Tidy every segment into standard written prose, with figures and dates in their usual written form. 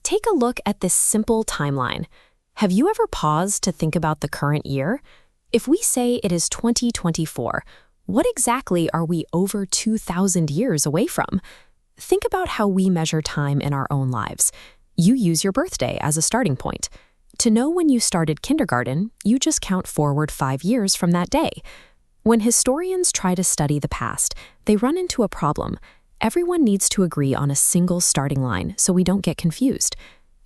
Take a look at this simple timeline. Have you ever paused to think about the current year? If we say it is 2024, what exactly are we over 2,000 years away from? Think about how we measure time in our own lives. You use your birthday as a starting point. To know when you started kindergarten, you just count forward 5 years from that day. When historians try to study the past, they run into a problem. Everyone needs to agree on a single starting line so we don't get confused.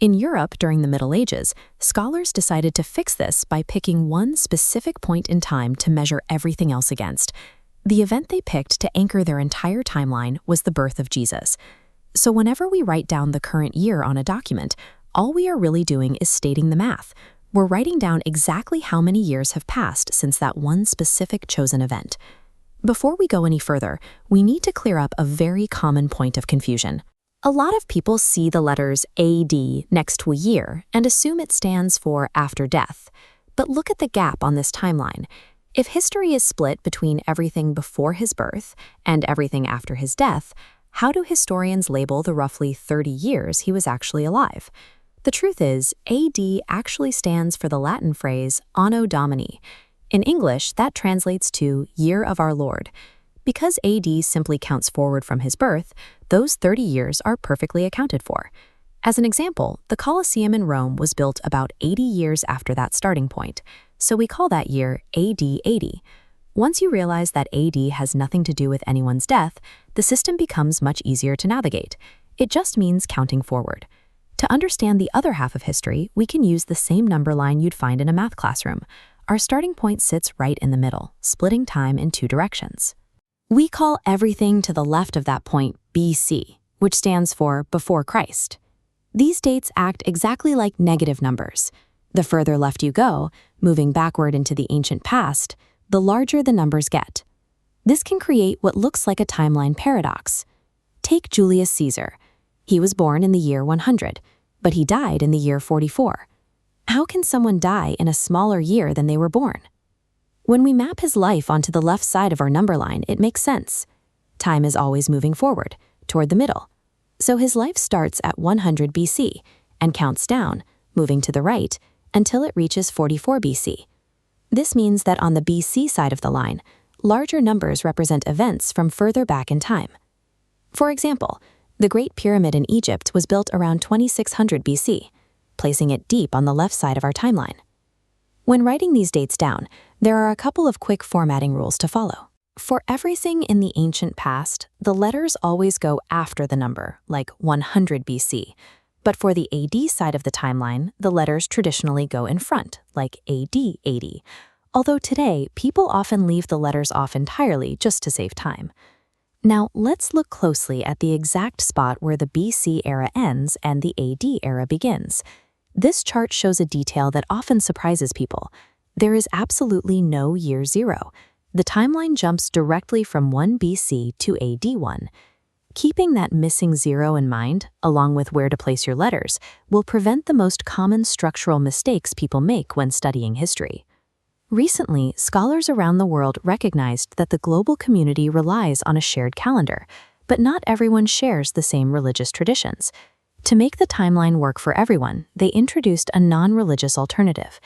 In Europe during the Middle Ages, scholars decided to fix this by picking one specific point in time to measure everything else against. The event they picked to anchor their entire timeline was the birth of Jesus. So whenever we write down the current year on a document, all we are really doing is stating the math. We're writing down exactly how many years have passed since that one specific chosen event. Before we go any further, we need to clear up a very common point of confusion. A lot of people see the letters AD next to a year and assume it stands for after death. But look at the gap on this timeline. If history is split between everything before his birth and everything after his death, how do historians label the roughly 30 years he was actually alive? The truth is, AD actually stands for the Latin phrase Anno Domini. In English, that translates to Year of Our Lord. Because AD simply counts forward from his birth, those 30 years are perfectly accounted for. As an example, the Colosseum in Rome was built about 80 years after that starting point, so we call that year AD 80. Once you realize that AD has nothing to do with anyone's death, the system becomes much easier to navigate. It just means counting forward. To understand the other half of history, we can use the same number line you'd find in a math classroom. Our starting point sits right in the middle, splitting time in two directions. We call everything to the left of that point BC, which stands for before Christ. These dates act exactly like negative numbers. The further left you go, moving backward into the ancient past, the larger the numbers get. This can create what looks like a timeline paradox. Take Julius Caesar. He was born in the year 100, but he died in the year 44. How can someone die in a smaller year than they were born? When we map his life onto the left side of our number line, it makes sense. Time is always moving forward, toward the middle. So his life starts at 100 BC and counts down, moving to the right, until it reaches 44 BC. This means that on the BC side of the line, larger numbers represent events from further back in time. For example, the Great Pyramid in Egypt was built around 2600 BC, placing it deep on the left side of our timeline. When writing these dates down, there are a couple of quick formatting rules to follow. For everything in the ancient past, the letters always go after the number, like 100 BC. But for the AD side of the timeline, the letters traditionally go in front, like AD 80. Although today, people often leave the letters off entirely just to save time. Now, let's look closely at the exact spot where the BC era ends and the AD era begins. This chart shows a detail that often surprises people. There is absolutely no year zero. The timeline jumps directly from 1 BC to AD 1. Keeping that missing zero in mind, along with where to place your letters, will prevent the most common structural mistakes people make when studying history. Recently, scholars around the world recognized that the global community relies on a shared calendar, but not everyone shares the same religious traditions. To make the timeline work for everyone, they introduced a non-religious alternative.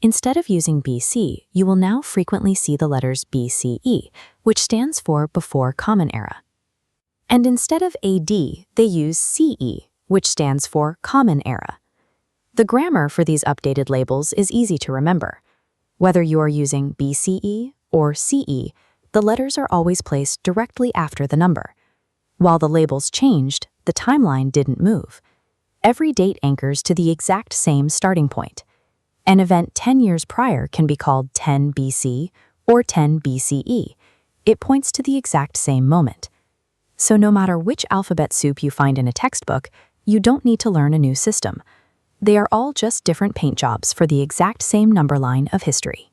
Instead of using BC, you will now frequently see the letters BCE, which stands for Before Common Era. And instead of AD, they use CE, which stands for Common Era. The grammar for these updated labels is easy to remember. Whether you are using BCE or CE, the letters are always placed directly after the number. While the labels changed, the timeline didn't move. Every date anchors to the exact same starting point. An event 10 years prior can be called 10 BC or 10 BCE. It points to the exact same moment. So no matter which alphabet soup you find in a textbook, you don't need to learn a new system. They are all just different paint jobs for the exact same number line of history.